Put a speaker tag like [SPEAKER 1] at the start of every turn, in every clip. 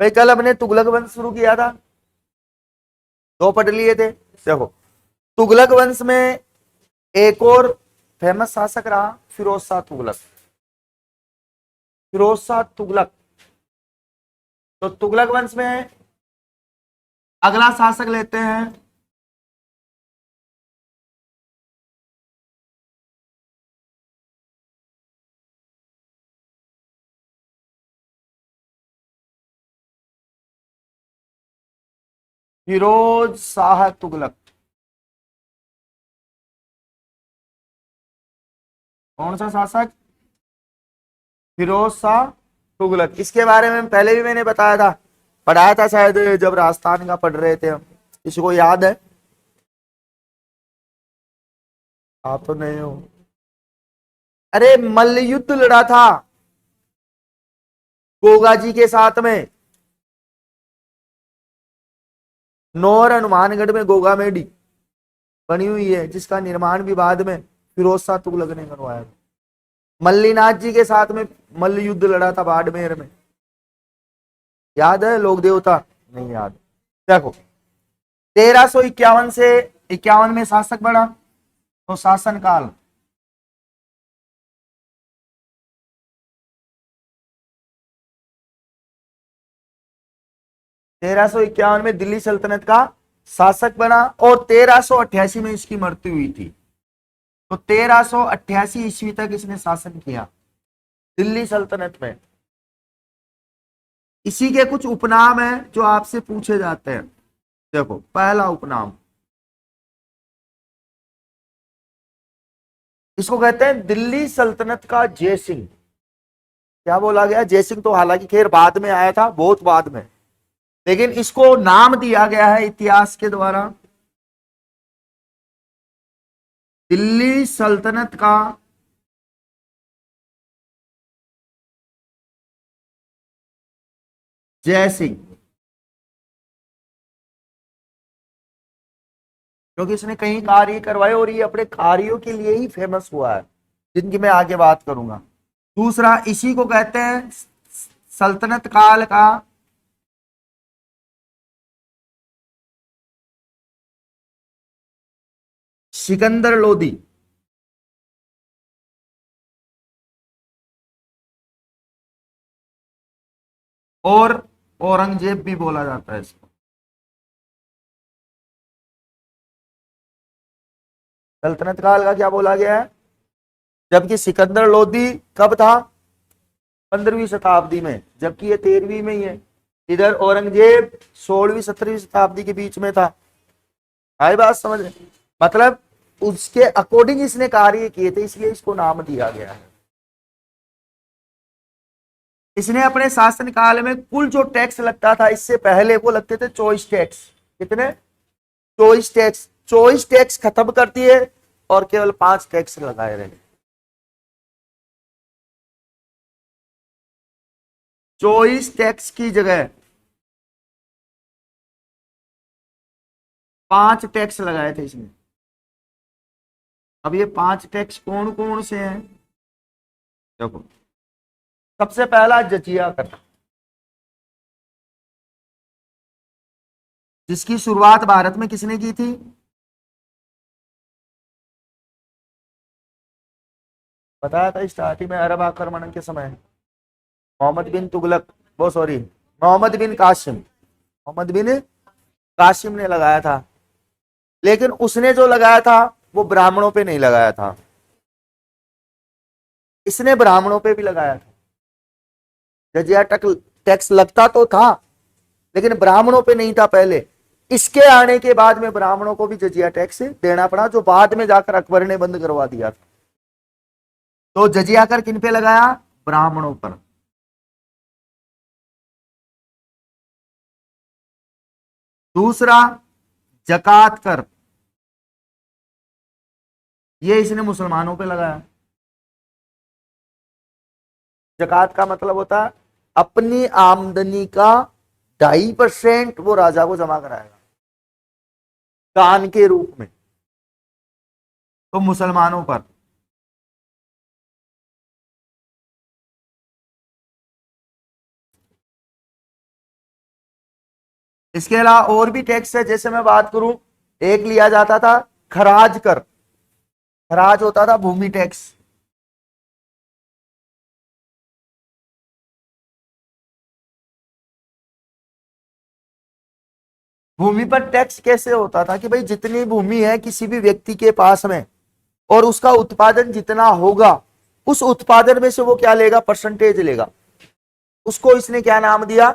[SPEAKER 1] भाई कल अपने तुगलक वंश शुरू किया था, 2 पढ़ लिए थे। देखो, तुगलक वंश में एक और फेमस शासक रहा फिरोज शाह तुगलक। फिरोज शाह तुगलक। तो तुगलक वंश में अगला शासक लेते हैं फिरोज शाह तुगलक। कौन सा शासक? फिरोज शाह तुगलक। इसके बारे में पहले भी मैंने बताया था, पढ़ाया था शायद जब राजस्थान का पढ़ रहे थे हम। इसको याद है? आप तो नहीं हो। अरे मल्ल युद्ध लड़ा था गोगा जी के साथ में, नौर हनुमानगढ़ में गोगा मेडी बनी हुई है, जिसका निर्माण भी बाद में फिरोज शाह तुगलक ने करवाया। मल्लीनाथ जी के साथ में मल्ल युद्ध लड़ा था बाड़मेर में, याद है? लोक देवता नहीं याद? देखो, 1351 से 51 में शासक बना, तो शासन काल 1351 में दिल्ली सल्तनत का शासक बना, और 1388 में इसकी मृत्यु हुई थी। तो 1388 ईस्वी तक इसने शासन किया दिल्ली सल्तनत में। इसी के कुछ उपनाम हैं जो आपसे पूछे जाते हैं। देखो, पहला उपनाम, इसको कहते हैं दिल्ली सल्तनत का जय सिंह। क्या बोला गया? जय सिंह तो हालांकि खैर बाद में आया था, बहुत बाद में, लेकिन इसको नाम दिया गया है इतिहास के द्वारा दिल्ली सल्तनत का जय सिंह, क्योंकि इसने कई कार्य करवाए और ये अपने कार्यों के लिए ही फेमस हुआ है, जिनकी मैं आगे बात करूंगा। दूसरा, इसी को कहते हैं सल्तनत काल का सिकंदर लोदी, और औरंगजेब भी बोला जाता है इसको। सल्तनत काल का क्या बोला गया है? जबकि सिकंदर लोदी कब था? 15वीं शताब्दी में, जबकि ये 13वीं में ही है। इधर औरंगजेब 16वीं 17वीं शताब्दी के बीच में था। आई बात समझ में? मतलब उसके अकॉर्डिंग इसने कार्य किए थे, इसलिए इसको नाम दिया गया है। इसने अपने शासन काल में कुल जो टैक्स लगता था इससे पहले, वो लगते थे 24 टैक्स। कितने? 24 टैक्स। 24 टैक्स खत्म कर दिए और केवल 5 टैक्स लगाए रहे। 24 टैक्स की जगह 5 टैक्स लगाए थे इसने। अब ये 5 टैक्स कौन कौन से हैं? देखो, सबसे पहला जजिया कर, जिसकी शुरुआत भारत में किसने की थी? बताया था स्टार्टिंग में, अरब आक्रमण के समय मोहम्मद बिन तुगलक, वो सॉरी, मोहम्मद बिन कासिम, मोहम्मद बिन कासिम ने लगाया था। लेकिन उसने जो लगाया था वो ब्राह्मणों पे नहीं लगाया था, इसने ब्राह्मणों पे भी लगाया था। जजिया टैक्स लगता तो था, लेकिन ब्राह्मणों पे नहीं था पहले। इसके आने के बाद में ब्राह्मणों को भी जजिया टैक्स देना पड़ा, जो बाद में जाकर अकबर ने बंद करवा दिया था। तो जजिया कर किन पे लगाया? ब्राह्मणों पर। दूसरा, जकात कर, ये इसने मुसलमानों पे लगाया। जकात का मतलब होता है अपनी आमदनी का 2.5% वो राजा को जमा कराएगा दान के रूप में, तो मुसलमानों पर। इसके अलावा और भी टैक्स है, जैसे मैं बात करूं, एक लिया जाता था खराज कर, खराज होता था भूमि टैक्स। भूमि पर टैक्स कैसे होता था कि भाई जितनी भूमि है किसी भी व्यक्ति के पास में और उसका उत्पादन जितना होगा, उस उत्पादन में से वो क्या लेगा, परसेंटेज लेगा। उसको इसने क्या नाम दिया,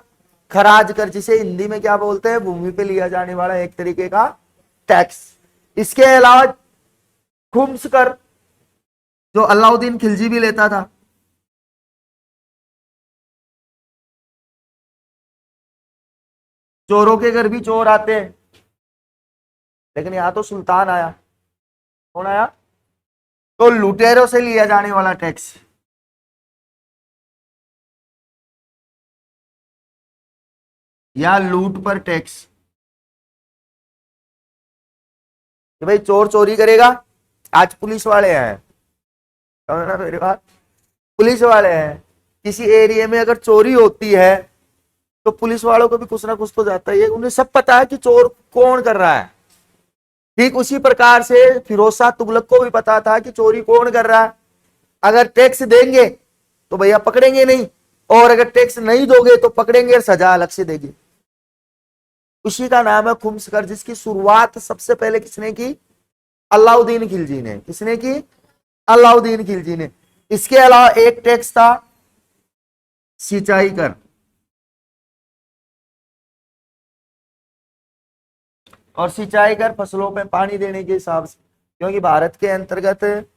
[SPEAKER 1] खराज कर, जिसे हिंदी में क्या बोलते हैं, भूमि पे लिया जाने वाला एक तरीके का टैक्स। इसके अलावा खुम्स कर, जो अलाउद्दीन खिलजी भी लेता था। चोरों के घर भी चोर आते हैं, लेकिन यहां तो सुल्तान आया। कौन आया, तो लुटेरों से लिया जाने वाला टैक्स। या लूट पर टैक्स, कि भाई चोर चोरी करेगा, आज पुलिस वाले हैं, समझ ना मेरी बात, पुलिस वाले हैं, किसी एरिया में अगर चोरी होती है तो पुलिस वालों को भी कुछ ना कुछ तो जाता ही है, उन्हें सब पता है कि चोर कौन कर रहा है। ठीक उसी प्रकार से फिरोज शाह तुगलक को भी पता था कि चोरी कौन कर रहा है। अगर टैक्स देंगे तो भैया पकड़ेंगे नहीं, और अगर टैक्स नहीं दोगे तो पकड़ेंगे और सजा अलग से देंगे। उसी का नाम है खुम्सकर, जिसकी शुरुआत सबसे पहले किसने की, अलाउद्दीन खिलजी ने। किसने की, अलाउद्दीन खिलजी ने। इसके अलावा एक टैक्स था सिंचाई कर, और सिंचाई कर फसलों पे पानी देने के हिसाब से, क्योंकि भारत के अंतर्गत,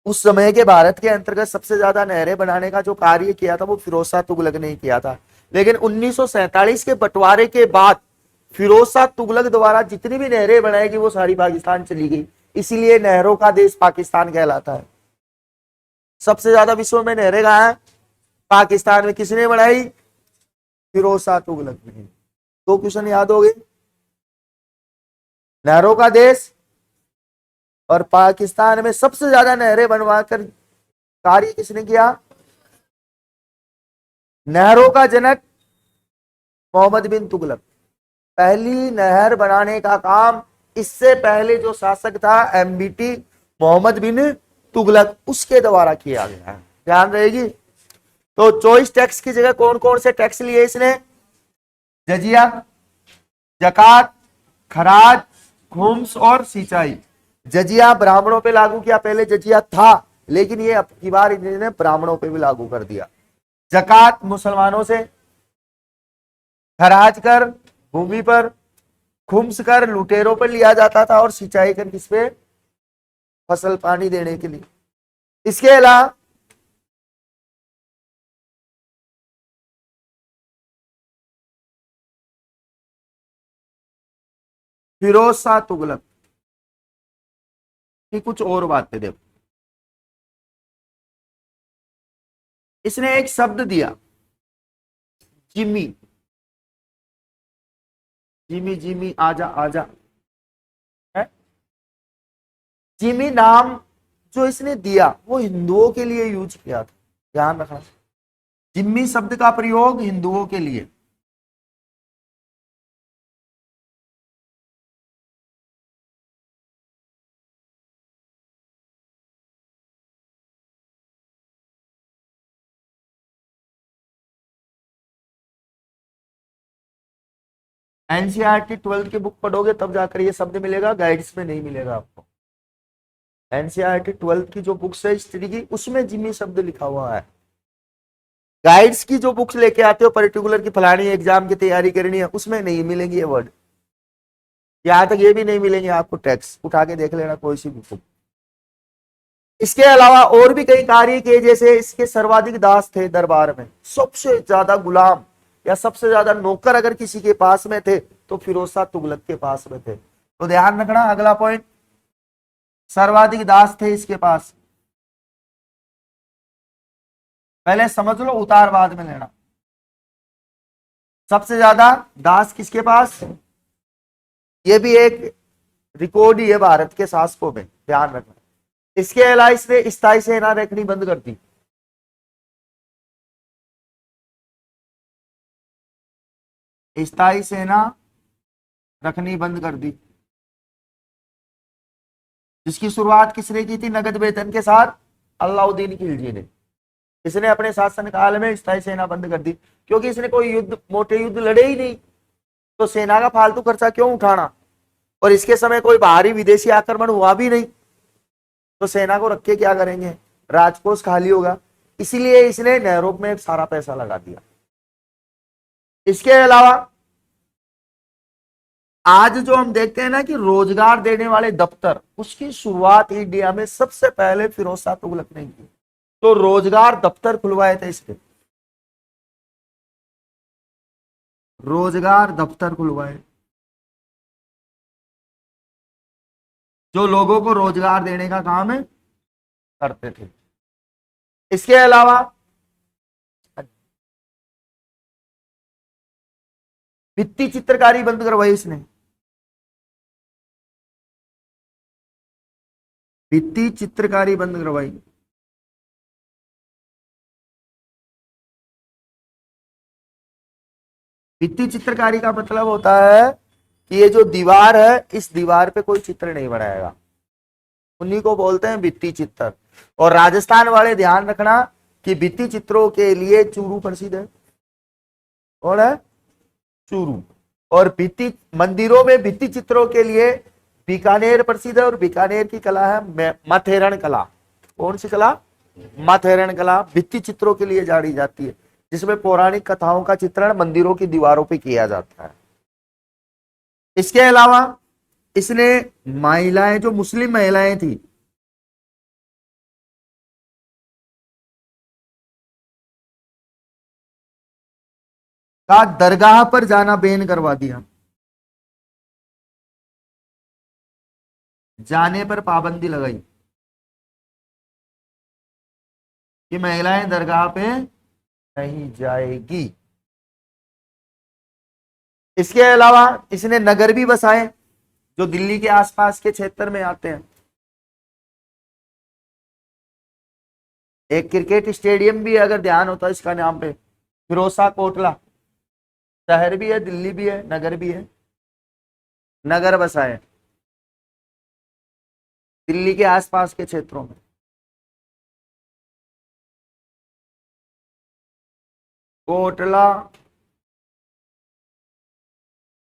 [SPEAKER 1] उस समय के भारत के अंतर्गत सबसे ज्यादा नहरें बनाने का जो कार्य किया था वो फिरोज शाह तुगलक ने किया था। लेकिन 1947 के बंटवारे के बाद फिरोज शाह तुगलक द्वारा जितनी भी नहरें बनाई गई वो सारी पाकिस्तान चली गई, इसीलिए नहरों का देश पाकिस्तान कहलाता है। सबसे ज्यादा विश्व में नहरें कहां है, पाकिस्तान में। किसने बनाई, फिरोज शाह तुगलक ने। दो क्वेश्चन याद हो गए, नहरों का देश और पाकिस्तान में सबसे ज्यादा नहरें बनवाकर कार्य किसने किया, नहरों का जनक मोहम्मद बिन तुगलक। पहली नहर बनाने का काम इससे पहले जो शासक था एमबीटी मोहम्मद बिन तुगलक, उसके द्वारा किया गया है, ध्यान रहेगी। तो चॉइस टैक्स की जगह कौन कौन से टैक्स लिए इसने, जजिया, जकात, खराज, खुम्स और सिंचाई। जजिया ब्राह्मणों पे लागू किया, पहले जजिया था लेकिन ये अब की बार इन्होंने ब्राह्मणों पे भी लागू कर दिया। जकात मुसलमानों से, खराज कर भूमि पर, खुम्स कर लुटेरों पर लिया जाता था, और सिंचाई कर किस पे, फसल पानी देने के लिए। इसके अलावा फिरोज शाह तुगलक की कुछ और बातें देखो। इसने एक शब्द दिया, जिमी, जिमी जिमी आजा आजा, है? जिमी नाम जो इसने दिया वो हिंदुओं के लिए यूज किया था, ध्यान रखना। जिम्मी शब्द का प्रयोग हिंदुओं के लिए। एनसीईआरटी 12th की बुक पढ़ोगे तब जाकर ये शब्द मिलेगा, गाइड्स में नहीं मिलेगा आपको। एनसीईआरटी 12th की जो बुक्स है हिस्ट्री की, उसमें जिम्मी शब्द लिखा हुआ है। गाइड्स की जो बुक्स लेके आते हो पर्टिकुलर की फलानी एग्जाम की तैयारी करनी है, उसमें नहीं मिलेंगे ये वर्ड। यहां तक ये भी नहीं मिलेंगे आपको, टेक्स्ट उठा के देख लेना कोई सी भी बुक। इसके अलावा और भी कई कार्य किए, जैसे इसके सर्वाधिक दास थे दरबार में, सबसे ज्यादा गुलाम या सबसे ज्यादा नौकर अगर किसी के पास में थे तो फिरोज शाह तुगलक के पास में थे। तो ध्यान रखना, अगला पॉइंट, सर्वाधिक दास थे इसके पास। पहले समझ लो, उतार बाद में लेना। सबसे ज्यादा दास किसके पास, ये भी एक रिकॉर्ड ही है भारत के शासकों में, ध्यान रखना। इसके अलावा इसने स्थायी सेना रखनी बंद कर दी। स्थायी सेना रखनी बंद कर दी। जिसकी शुरुआत किसने की थी नगद वेतन के साथ? अलाउद्दीन खिलजी ने। इसने अपने शासन काल में स्थायी सेना बंद कर दी, क्योंकि इसने कोई युद्ध, मोटे युद्ध लड़े ही नहीं, तो सेना का फालतू खर्चा क्यों उठाना। और इसके समय कोई बाहरी विदेशी आक्रमण हुआ भी नहीं, तो सेना को रख के क्या करेंगे, राजकोष खाली होगा। इसीलिए इसने नहरों में सारा पैसा लगा दिया। इसके अलावा आज जो हम देखते हैं ना कि रोजगार देने वाले दफ्तर, उसकी शुरुआत इंडिया में सबसे पहले फिरोज शाह तुगलक ने की। तो रोजगार दफ्तर खुलवाए थे इसके, रोजगार दफ्तर खुलवाए, जो लोगों को रोजगार देने का काम है करते थे। इसके अलावा भित्ति चित्रकारी बंद करवाई इसने, भित्ति चित्रकारी बंद करवाई। भित्ति चित्रकारी का मतलब होता है कि ये जो दीवार है, इस दीवार पे कोई चित्र नहीं बनाएगा, उन्हीं को बोलते हैं भित्ति चित्र। और राजस्थान वाले ध्यान रखना कि भित्ति चित्रों के लिए चूरू प्रसिद्ध है। कौन है? चूरू। और भित्ति मंदिरों में भित्ति चित्रों के लिए बीकानेर प्रसिद्ध है, और बीकानेर की कला है मथेरण कला। कौन सी कला? मथेरण कला भित्ति चित्रों के लिए जानी जाती है, जिसमें पौराणिक कथाओं का चित्रण मंदिरों की दीवारों पर किया जाता है। इसके अलावा इसने महिलाएं, जो मुस्लिम महिलाएं थी, का दरगाह पर जाना बैन करवा दिया, जाने पर पाबंदी लगाई कि महिलाएं दरगाह पे नहीं जाएगी। इसके अलावा इसने नगर भी बसाए जो दिल्ली के आसपास के क्षेत्र में आते हैं। एक क्रिकेट स्टेडियम भी है, अगर ध्यान होता है इसका नाम पे, फिरोजा कोटला। शहर भी है, दिल्ली भी है, नगर भी है। नगर बसाए दिल्ली के आसपास के क्षेत्रों में। कोटला,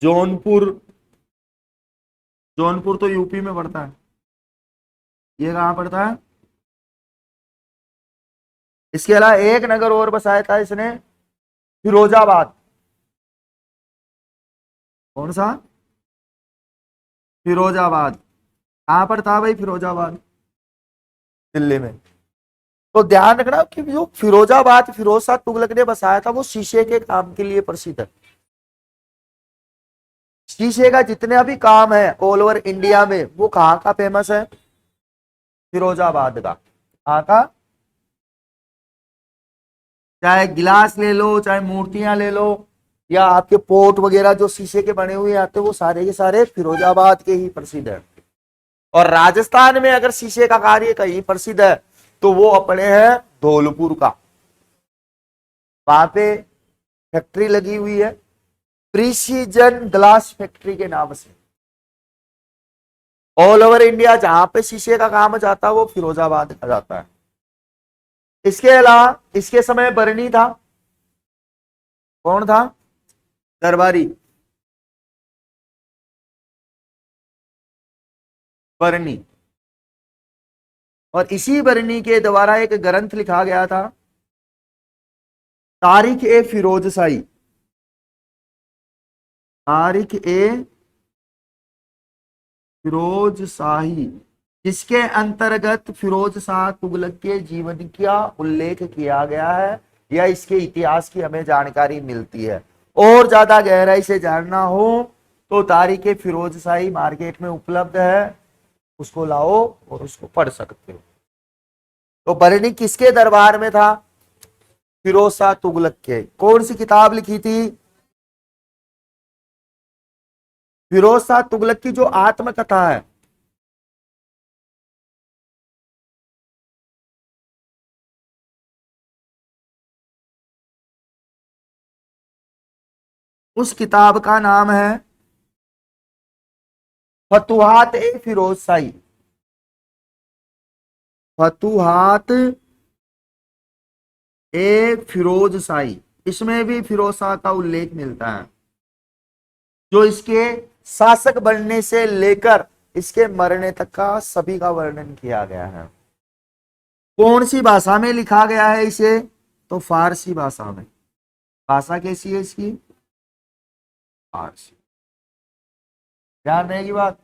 [SPEAKER 1] जौनपुर, जौनपुर तो यूपी में पड़ता है, ये कहां पड़ता है? इसके अलावा एक नगर और बसाया था इसने, फिरोजाबाद। कौन सा? फिरोजाबाद। कहां पर था भाई फिरोजाबाद? दिल्ली में। तो ध्यान रखना कि जो फिरोजाबाद फिरोज शाह तुगलक ने बसाया था, वो शीशे के काम के लिए प्रसिद्ध है। शीशे का जितने भी काम है ऑल ओवर इंडिया में, वो कहाँ का फेमस है? फिरोजाबाद का। कहाँ का? चाहे गिलास ले लो, चाहे मूर्तियां ले लो, या आपके पोट वगैरह जो शीशे के बने हुए आते हैं, वो सारे के सारे फिरोजाबाद के ही प्रसिद्ध है। और राजस्थान में अगर शीशे का कार्य कहीं प्रसिद्ध है, तो वो अपने हैं धौलपुर का। वहां पे फैक्ट्री लगी हुई है, प्रिसीजन ग्लास फैक्ट्री के नाम से। ऑल ओवर इंडिया जहां पे शीशे का काम जाता है, वो फिरोजाबाद का जाता है। इसके अलावा इसके समय बरनी था। कौन था? दरबारी। बरनी। और इसी बरनी के द्वारा एक ग्रंथ लिखा गया था, तारीख ए फिरोज शाही। तारीख ए फिरोज शाही, जिसके अंतर्गत फिरोज शाह तुगलक के जीवन का उल्लेख किया गया है, या इसके इतिहास की हमें जानकारी मिलती है। और ज्यादा गहराई से जानना हो तो तारीख ए फिरोज शाही मार्केट में उपलब्ध है, उसको लाओ और उसको पढ़ सकते हो। तो बरनी किसके दरबार में था? फिरोज शाह तुगलक के। कौन सी किताब लिखी थी? फिरोज शाह तुगलक की जो आत्मकथा है, उस किताब का नाम है फतुहात ए फिरोजशाही, फतुहात ए फिरोजशाही, इसमें भी फिरोज शाह का उल्लेख मिलता है, जो इसके शासक बनने से लेकर इसके मरने तक का सभी का वर्णन किया गया है। कौन सी भाषा में लिखा गया है इसे? तो फारसी भाषा में। भाषा कैसी है इसकी? फारसी। ध्यान रहेगी बात।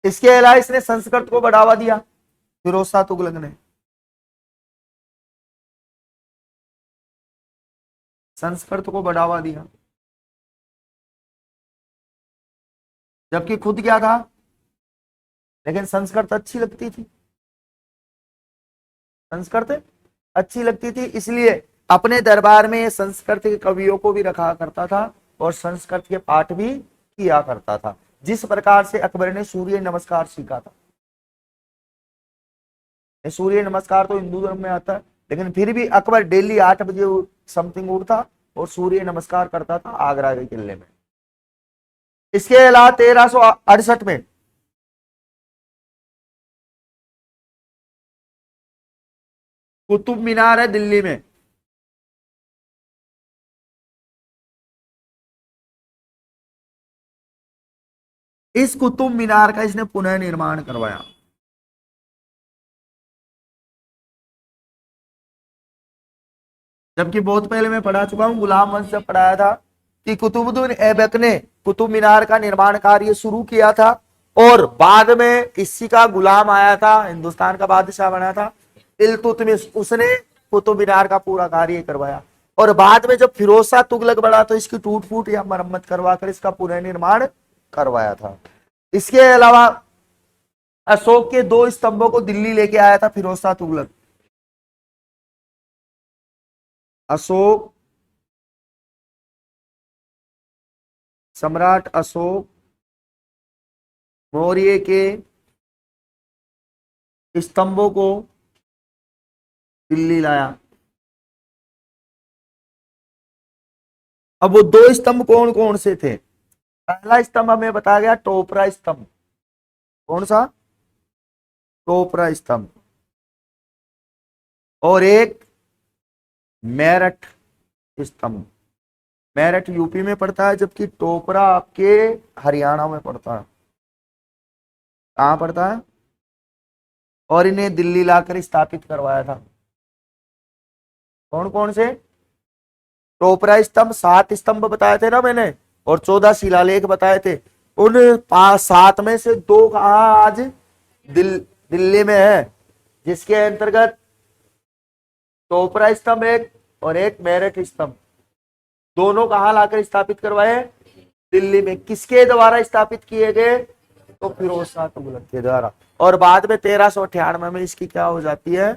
[SPEAKER 1] इसके अलावा इसने संस्कृत को बढ़ावा दिया, फिरोज शाह तुगलक ने। संस्कृत को बढ़ावा दिया, जबकि खुद क्या था, लेकिन संस्कृत अच्छी लगती थी, संस्कृत अच्छी लगती थी, इसलिए अपने दरबार में संस्कृत के कवियों को भी रखा करता था और संस्कृत के पाठ भी किया करता था। जिस प्रकार से अकबर ने सूर्य नमस्कार सीखा था, सूर्य नमस्कार तो हिंदू धर्म में आता है, लेकिन फिर भी अकबर डेली 8 बजे समथिंग उठता और सूर्य नमस्कार करता था आगरा के किले में। इसके अलावा 1368 में कुतुब मीनार है दिल्ली में, इस कुतुब मीनार का इसने पुनः निर्माण करवाया। जबकि बहुत पहले मैं पढ़ा चुका हूं, गुलाम वंश से पढ़ाया था कि कुतुबुद्दीन ऐबक ने कुतुब मीनार का निर्माण कार्य शुरू किया था और बाद में इसी का गुलाम आया था, हिंदुस्तान का बादशाह बना था इल्तुतमिश, उसने कुतुब मीनार का पूरा कार्य करवाया। और बाद में जब फिरोज शाह तुगलक बना तो इसकी टूट फूट या मरम्मत करवा कर इसका पुनर्निर्माण करवाया था। इसके अलावा अशोक के 2 स्तंभों को दिल्ली लेके आया था फिरोज शाह तुगलक। अशोक, सम्राट अशोक मौर्य के स्तंभों को दिल्ली लाया। अब वो 2 स्तंभ कौन कौन से थे? पहला स्तंभ हमें बताया गया टोपरा स्तंभ। कौन सा? टोपरा स्तंभ। और एक मेरठ स्तंभ। मेरठ यूपी में पड़ता है, जबकि टोपरा आपके हरियाणा में पड़ता है। कहां पड़ता है? और इन्हें दिल्ली लाकर स्थापित करवाया था। कौन कौन से? टोपरा स्तंभ 7 स्तंभ बताए थे ना मैंने, और 14 शिलालेख बताए थे। उन 7 में से 2 कहा आज दिल्ली में है, जिसके अंतर्गत टोपरा स्तंभ एक और एक मेरठ स्तंभ, दोनों कहां लाकर स्थापित करवाए? दिल्ली में। किसके द्वारा स्थापित किए गए? तो फिरोज शाह तुगलक के द्वारा। और बाद में 1398 में इसकी क्या हो जाती है?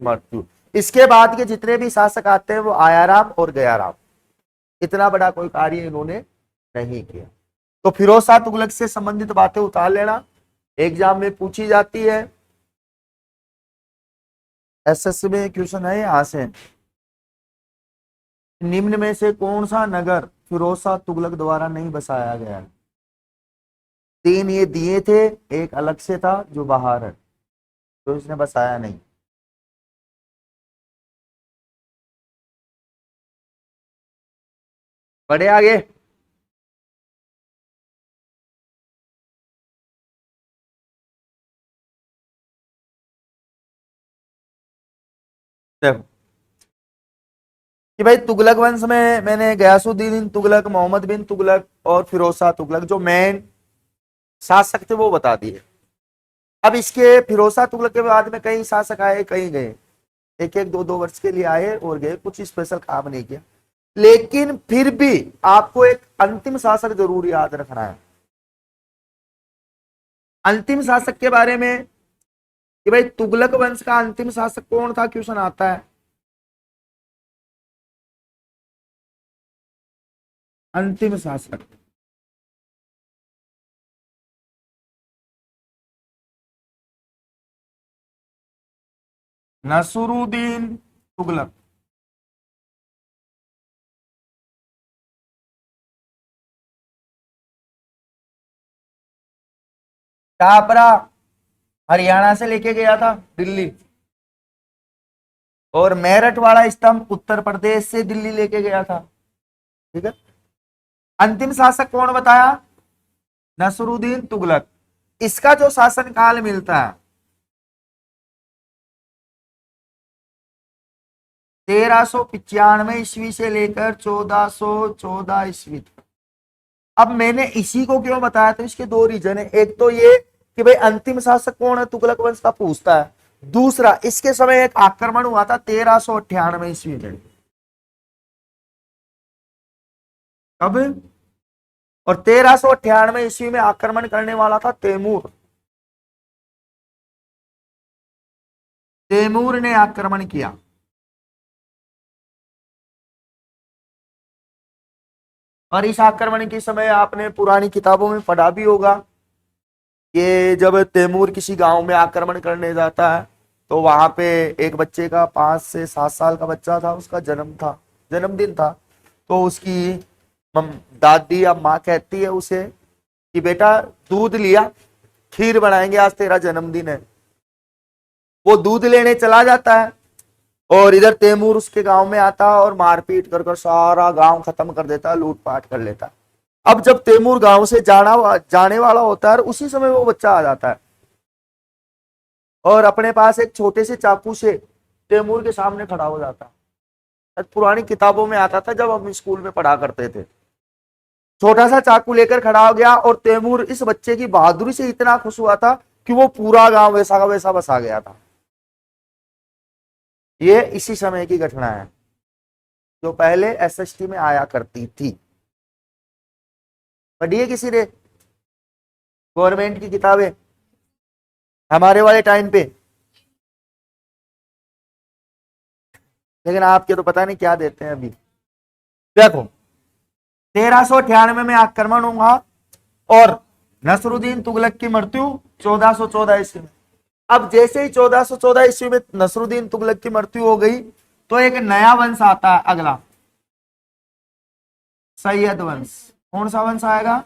[SPEAKER 1] मृत्यु। इसके बाद के जितने भी शासक आते हैं वो आयाराम और गयाराम, इतना बड़ा कोई कार्य इन्होंने नहीं किया। तो फिरोज शाह तुगलक से संबंधित बातें उतार लेना, एग्जाम में पूछी जाती है। एसएससी में क्वेश्चन है यहां से, निम्न में से कौन सा नगर फिरोज शाह तुगलक द्वारा नहीं बसाया गया? 3 ये दिए थे, एक अलग से था जो बाहर है, तो इसने बसाया नहीं। बढ़े आगे। देखो कि भाई तुगलक वंश में मैंने गयासुद्दीन तुगलक, मोहम्मद बिन तुगलक और फिरोज शाह तुगलक जो मेन शासक थे वो बता दिए। अब इसके फिरोज शाह तुगलक के बाद में कई शासक आए, कई गए, एक एक 2-2 वर्ष के लिए आए और गए, कुछ स्पेशल काम नहीं किया। लेकिन फिर भी आपको एक अंतिम शासक जरूर याद रखना है। अंतिम शासक के बारे में कि भाई तुगलक वंश का अंतिम शासक कौन था, क्वेश्चन आता है। अंतिम शासक नसरुद्दीन तुगलक। टापरा हरियाणा से लेके गया था दिल्ली, और मेरठ वाला स्तंभ उत्तर प्रदेश से दिल्ली लेके गया था। ठीक है। अंतिम शासक कौन बताया? नसरुद्दीन तुगलक। इसका जो शासन काल मिलता है 1395 ईस्वी से लेकर 1414 ईस्वी तक। अब मैंने इसी को क्यों बताया, तो इसके दो रीजन है। एक तो ये कि भाई अंतिम शासक कौन है तुगलक वंश का, पूछता है। दूसरा, इसके समय एक आक्रमण हुआ था 1398 ईस्वी में। कब? और 1398 ईस्वी में आक्रमण करने वाला था तैमूर। तैमूर ने आक्रमण किया। और इस आक्रमण के समय आपने पुरानी किताबों में पढ़ा भी होगा कि जब तैमूर किसी गांव में आक्रमण करने जाता है तो वहां पे एक बच्चे का 5 से 7 साल का बच्चा था, उसका जन्मदिन था। तो उसकी दादी या माँ कहती है उसे कि बेटा दूध लिया, खीर बनाएंगे, आज तेरा जन्मदिन है। वो दूध लेने चला जाता है और इधर तैमूर उसके गांव में आता है और मारपीट कर सारा गांव खत्म कर देता है, लूटपाट कर लेता है। अब जब तैमूर गांव से जाने वाला होता है, उसी समय वो बच्चा आ जाता है और अपने पास एक छोटे से चाकू से तैमूर के सामने खड़ा हो जाता है। पुरानी किताबों में आता था जब हम स्कूल में पढ़ा करते थे। छोटा सा चाकू लेकर खड़ा हो गया और तैमूर इस बच्चे की बहादुरी से इतना खुश हुआ था कि वो पूरा गांव वैसा का वैसा बसा गया था। ये इसी समय की घटना है जो पहले एसएसटी में आया करती थी। पढ़िए किसी ने गवर्नमेंट की किताबें हमारे वाले टाइम पे, लेकिन आपके तो पता नहीं क्या देते हैं अभी। देखो 1398 में आक्रमण हुआ और नसरुद्दीन तुगलक की मृत्यु 1414 ईस्वी में। अब जैसे ही 1414 ईस्वी में नसरुद्दीन तुगलक की मृत्यु हो गई तो एक नया वंश आता है अगला, सैयद वंश। कौन सा वंश आएगा?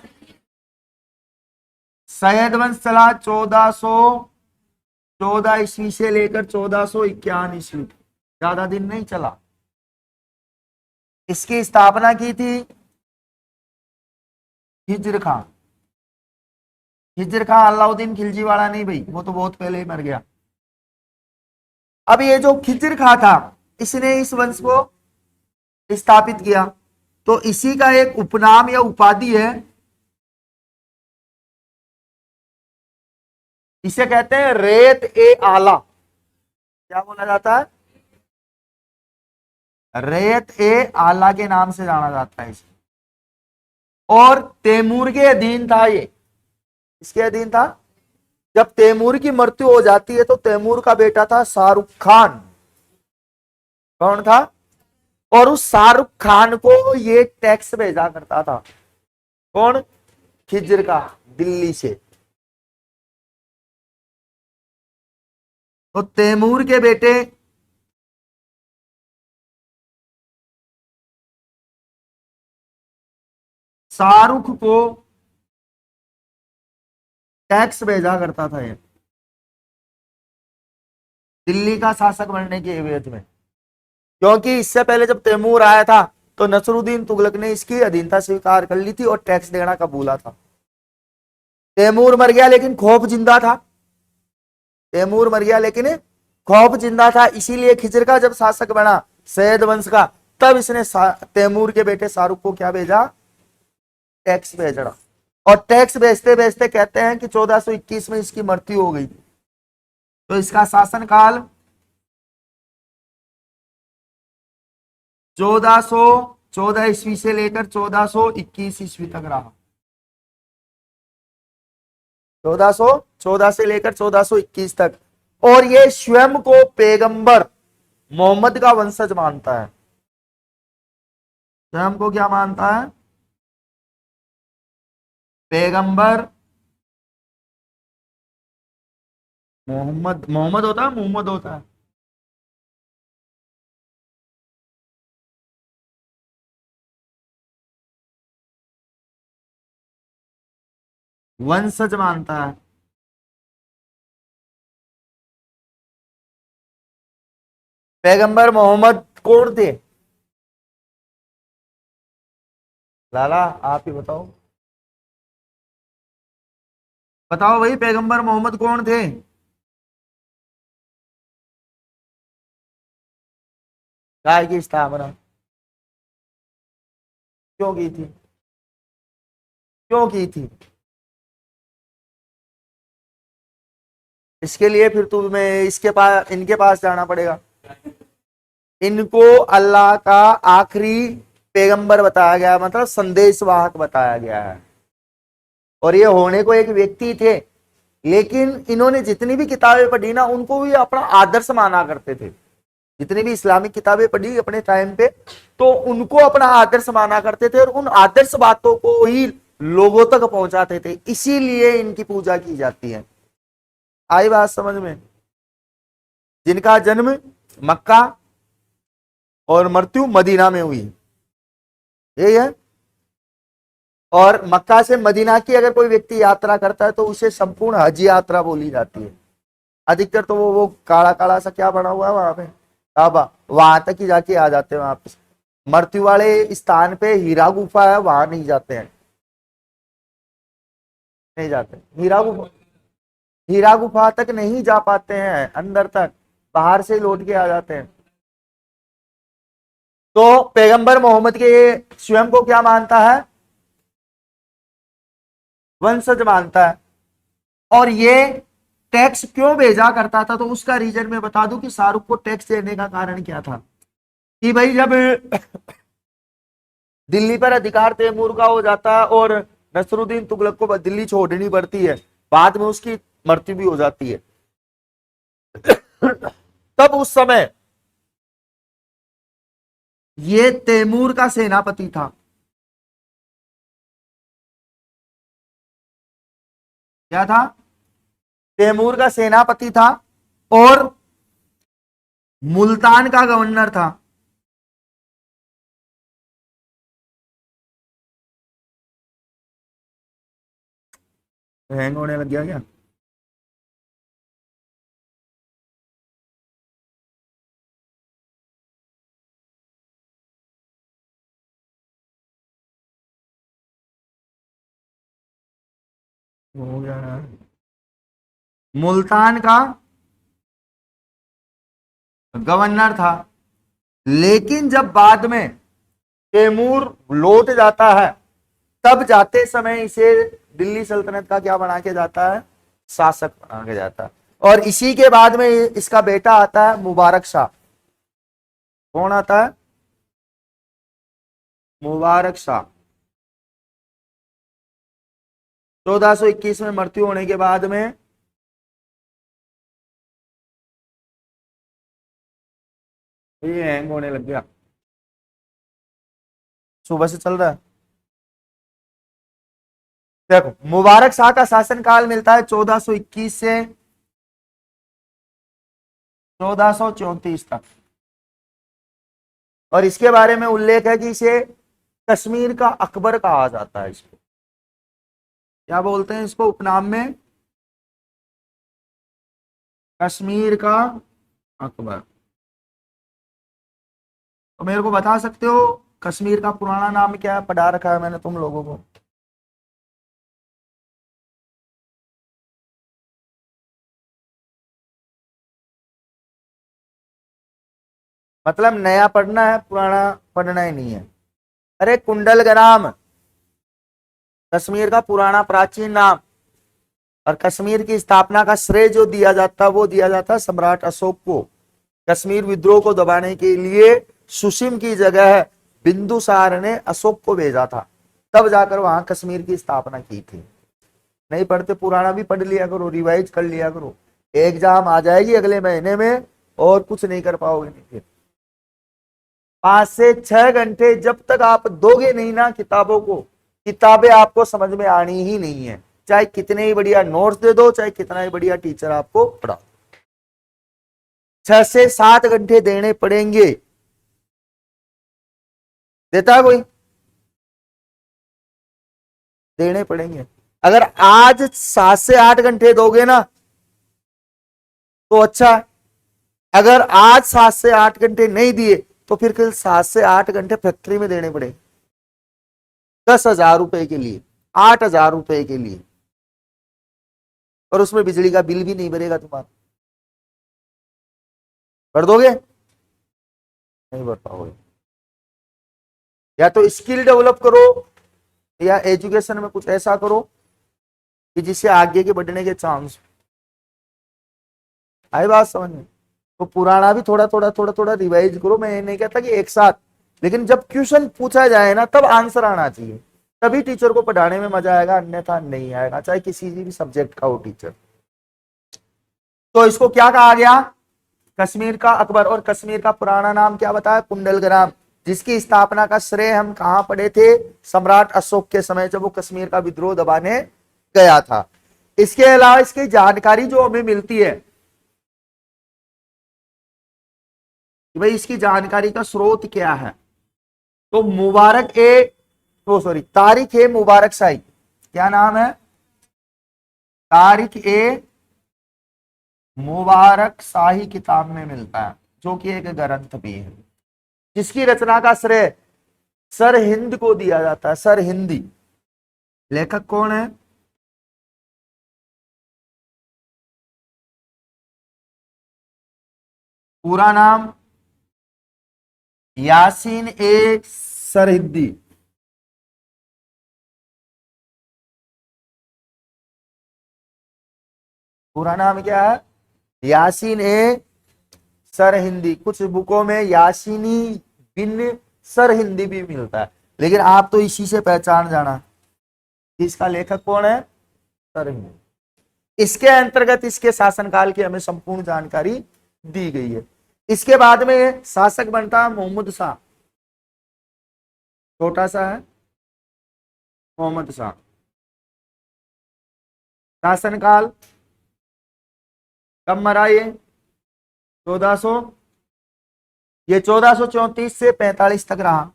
[SPEAKER 1] सैयद वंश चला 1414 ईस्वी से लेकर 1451 ईस्वी, ज्यादा दिन नहीं चला। इसकी स्थापना की थी हिजर खां। हिजर खां अलाउद्दीन खिलजी वाला नहीं भाई, वो तो बहुत पहले ही मर गया। अब ये जो खिजर खां था इसने इस वंश को स्थापित किया, तो इसी का एक उपनाम या उपाधि है, इसे कहते हैं रेत ए आला। क्या बोला जाता है? रेत ए आला के नाम से जाना जाता है इसे। और तैमूर के अधीन था ये। इसके अधीन था। जब तैमूर की मृत्यु हो जाती है तो तैमूर का बेटा था शाहरुख खान। कौन था? और उस शाहरुख खान को ये टैक्स भेजा करता था। कौन? खिज्र का, दिल्ली से। तो तैमूर के बेटे शाहरुख को टैक्स भेजा करता था ये, दिल्ली का शासक बनने के एवज में। क्योंकि इससे पहले जब तैमूर आया था तो नसरुद्दीन तुगलक ने इसकी अधीनता स्वीकार कर ली थी और टैक्स देना कबूला था। तैमूर मर गया लेकिन खौफ जिंदा था। तैमूर मर गया लेकिन खौफ जिंदा था, इसीलिए खिजर का जब शासक बना सैयद वंश का, तब इसने तैमूर के बेटे शाहरुख को क्या भेजा? टैक्स भेजना। और टैक्स भेजते भेजते कहते हैं कि 1421 में इसकी मृत्यु हो गई। तो इसका शासनकाल 1414 ईस्वी से लेकर 1421 ईस्वी तक रहा। 1414 से लेकर 1421 तक। और ये स्वयं को पैगंबर मोहम्मद का वंशज मानता है। स्वयं को क्या मानता है? पैगंबर मोहम्मद। मोहम्मद होता है, मोहम्मद होता है। वंशज मानता है। पैगंबर मोहम्मद कौन थे? लाला आप ही बताओ, बताओ भाई, पैगंबर मोहम्मद कौन थे? काय की स्थापना क्यों की थी? क्यों की थी? इसके लिए फिर तुम्हें इसके पास, इनके पास जाना पड़ेगा। इनको अल्लाह का आखिरी पैगंबर बताया गया, मतलब संदेशवाहक बताया गया है। और ये होने को एक व्यक्ति थे, लेकिन इन्होंने जितनी भी किताबें पढ़ी ना, उनको भी अपना आदर्श माना करते थे। जितनी भी इस्लामिक किताबें पढ़ी अपने टाइम पे, तो उनको अपना आदर्श माना करते थे और उन आदर्श बातों को ही लोगों तक पहुंचाते थे, इसीलिए इनकी पूजा की जाती है। आई बात समझ में? जिनका जन्म मक्का और मृत्यु मदीना में हुई, यही है। और मक्का से मदीना की अगर कोई व्यक्ति यात्रा करता है तो उसे संपूर्ण हज यात्रा बोली जाती है। अधिकतर तो वो काला काला सा क्या बना हुआ है वहां पे, काबा, वहां तक ही जाके आ जाते हैं वापस। मृत्यु वाले स्थान पे हीरा गुफा है, वहां नहीं जाते हैं, नहीं जाते। हीरा गुफा तक नहीं जा पाते हैं अंदर तक, बाहर से लौट के आ जाते हैं। तो पैगंबर मोहम्मद के स्वयं को क्या मानता है? वंशज मानता है। और ये टैक्स क्यों भेजा करता था, तो उसका रीजन मैं बता दूं कि शाहरुख को टैक्स देने का कारण क्या था। कि भाई जब दिल्ली पर अधिकार तैमूर का हो जाता है और नसरुद्दीन तुगलक को दिल्ली छोड़नी पड़ती है, बाद में उसकी मृत्यु भी हो जाती है, तब उस समय ये तैमूर का सेनापति था। क्या था? तैमूर का सेनापति था और मुल्तान का गवर्नर था। हैंग होने लग गया क्या? हो गया यार। मुल्तान का गवर्नर था, लेकिन जब बाद में तैमूर लौट जाता है, तब जाते समय इसे दिल्ली सल्तनत का क्या बना के जाता है? शासक बना के जाता है। और इसी के बाद में इसका बेटा आता है मुबारक शाह। कौन आता है? मुबारक शाह। 1421 में मृत्यु होने के बाद में ये हैंग होने लग गया, सुबह से चल रहा है। देखो, मुबारक शाह का शासनकाल मिलता है 1421 से 1434 तक। और इसके बारे में उल्लेख है कि इसे कश्मीर का अकबर कहा जाता है। इसको क्या बोलते हैं? इसको उपनाम में कश्मीर का अकबर। तो मेरे को बता सकते हो कश्मीर का पुराना नाम क्या है? पढ़ा रखा है मैंने तुम लोगों को। मतलब नया पढ़ना है, पुराना पढ़ना ही नहीं है। अरे कुंडलग्राम कश्मीर का पुराना प्राचीन नाम। और कश्मीर की स्थापना का श्रेय जो दिया जाता, वो दिया जाता सम्राट अशोक को। कश्मीर विद्रोह को दबाने के लिए सुशिम की जगह बिंदुसार ने अशोक को भेजा था, तब जाकर वहां कश्मीर की स्थापना की थी। नहीं पढ़ते पुराना भी पढ़ लिया करो, रिवाइज कर लिया करो। एग्जाम आ जाएगी अगले महीने में और कुछ नहीं कर पाओगे। नहीं फिर 5 से 6 घंटे जब तक आप दोगे नहीं ना किताबों को, किताबें आपको समझ में आनी ही नहीं है। चाहे कितने ही बढ़िया नोट्स दे दो, चाहे कितना ही बढ़िया टीचर आपको पढ़ा, 6 से 7 घंटे देने पड़ेंगे। देता है कोई? देने पड़ेंगे। अगर आज 7 से 8 घंटे दोगे ना तो अच्छा है, अगर आज 7 से 8 घंटे नहीं दिए तो फिर कल 7 से 8 घंटे फैक्ट्री में देने पड़े, 10,000 रुपए के लिए, 8,000 रुपए के लिए, और उसमें बिजली का बिल भी नहीं भरेगा तुम्हारा। भर दोगे? नहीं भर पाओगे। या तो स्किल डेवलप करो या एजुकेशन में कुछ ऐसा करो कि जिससे आगे के बढ़ने के चांस। आई बात समझ में? तो पुराना भी थोड़ा थोड़ा थोड़ा थोड़ा रिवाइज करो। मैं ये नहीं कहता कि एक साथ, लेकिन जब क्वेश्चन पूछा जाए ना तब आंसर आना चाहिए, तभी टीचर को पढ़ाने में मजा आएगा, अन्यथा नहीं आएगा, चाहे किसी भी सब्जेक्ट का हो टीचर। तो इसको क्या कहा गया? कश्मीर का अकबर। और कश्मीर का पुराना नाम क्या बताया? कुंडलग्राम, जिसकी स्थापना का श्रेय हम कहां पढ़े थे? सम्राट अशोक के समय, जब वो कश्मीर का विद्रोह दबाने गया था। इसके अलावा इसकी जानकारी जो हमें मिलती है कि भाई इसकी जानकारी का स्रोत क्या है, तो मुबारक ए, ओ सॉरी, तारिक ए मुबारक शाही, क्या नाम है? तारिक ए मुबारक शाही किताब में मिलता है, जो कि एक ग्रंथ भी है, जिसकी रचना का श्रेय सर हिंद को दिया जाता है। सर हिंदी लेखक कौन है? पूरा नाम यासीन ए सरहिंदी। पूरा नाम क्या है? यासीन ए सरहिंदी। कुछ बुकों में यासीनी बिन सरहिंदी भी मिलता है, लेकिन आप तो इसी से पहचान जाना कि इसका लेखक कौन है? सरहिंदी। इसके अंतर्गत इसके शासनकाल की हमें संपूर्ण जानकारी दी गई है। इसके बाद में शासक बनता है मोहम्मद शाह, छोटा सा है मोहम्मद शाह। शासनकाल कब मरा ये? 1400, ये 1434 से 45 तक रहा।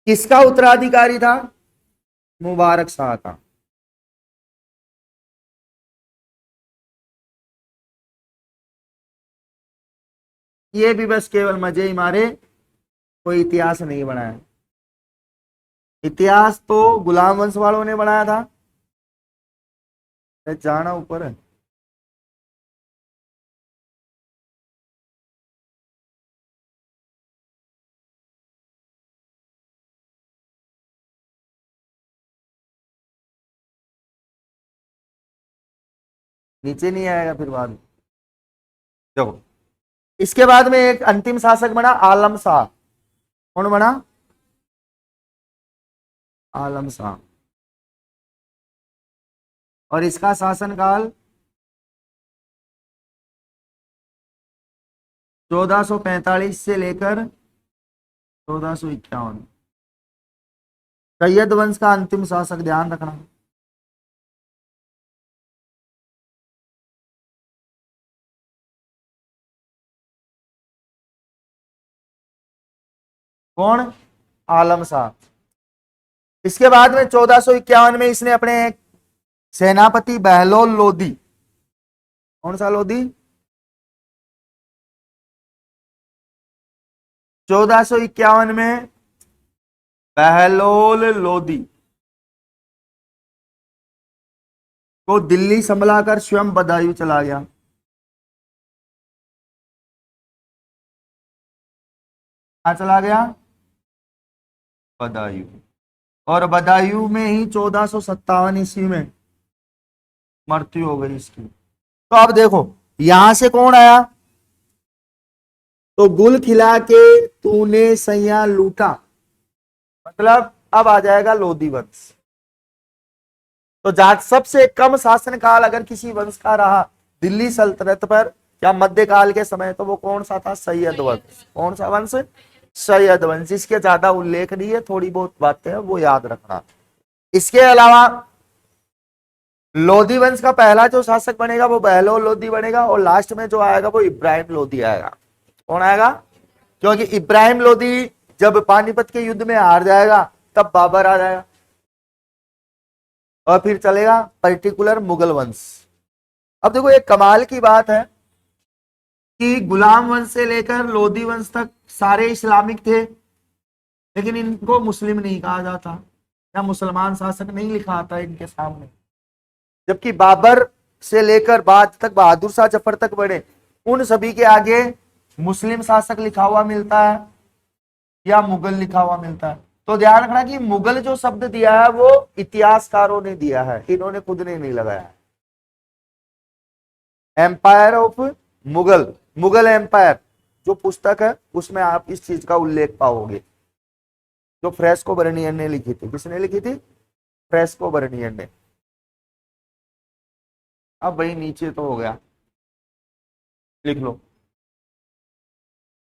[SPEAKER 1] किसका उत्तराधिकारी था? मुबारक शाह का। ये भी बस केवल मजे ही मारे, कोई इतिहास नहीं बनाया। इतिहास तो गुलाम वंश वालों ने बनाया था। जाना ऊपर है। नीचे नहीं आएगा फिर बाद में। देखो, इसके बाद में एक अंतिम शासक बना आलम शाह। कौन बना? आलम शाह। और इसका शासनकाल 1445 से लेकर 1451। सैयद वंश का अंतिम शासक, ध्यान रखना। कौन? आलम शाह। इसके बाद में 1451 में इसने अपने सेनापति बहलोल लोदी, कौन सा लोदी? 1451 में बहलोल लोदी को दिल्ली संभलाकर स्वयं बदायूं चला गया। कहाँ चला गया? बदायूं। और बदायूं में ही 1457 ईस्वी में मृत्यु हो गई इसकी। तो अब देखो, यहां से कौन आया? तो गुल खिला के तूने सैया लूटा, मतलब अब आ जाएगा लोधी वंश। तो जाट सबसे कम शासनकाल अगर किसी वंश का रहा दिल्ली सल्तनत पर या मध्यकाल के समय, तो वो कौन सा था? सैयद वंश। कौन सा वंश? सैयद वंश। इसके ज्यादा उल्लेख नहीं है, थोड़ी बहुत बातें हैं वो याद रखना। इसके अलावा लोधी वंश का पहला जो शासक बनेगा वो बहलोल लोधी बनेगा, और लास्ट में जो आएगा वो इब्राहिम लोधी आएगा। कौन आएगा? क्योंकि इब्राहिम लोधी जब पानीपत के युद्ध में हार जाएगा तब बाबर आ जाएगा। और फिर चलेगा पर्टिकुलर मुगल वंश। अब देखो एक कमाल की बात है कि गुलाम वंश से लेकर लोधी वंश तक सारे इस्लामिक थे, लेकिन इनको मुस्लिम नहीं कहा जाता या मुसलमान शासक नहीं लिखा आता इनके सामने। जबकि बाबर से लेकर बाद तक बहादुर शाह जफर तक बढ़े, उन सभी के आगे मुस्लिम शासक लिखा हुआ मिलता है या मुगल लिखा हुआ मिलता है। तो ध्यान रखना कि मुगल जो शब्द दिया है वो इतिहासकारों ने दिया है, इन्होंने खुद ने नहीं लगाया। Empire of Mughal, Mughal empire जो पुस्तक है उसमें आप इस चीज का उल्लेख पाओगे, जो फ्रेस्को बर्नियर ने लिखी थी। किसने लिखी थी? फ्रेस्को बर्नियर ने। अब भाई नीचे तो हो गया, लिख लो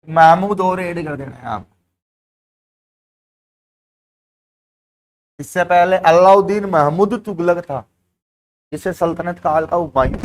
[SPEAKER 1] महमूद और ऐड कर देना है आप। इससे पहले अलाउद्दीन महमूद तुगलक था, जिसे सल्तनत काल का हुमायूं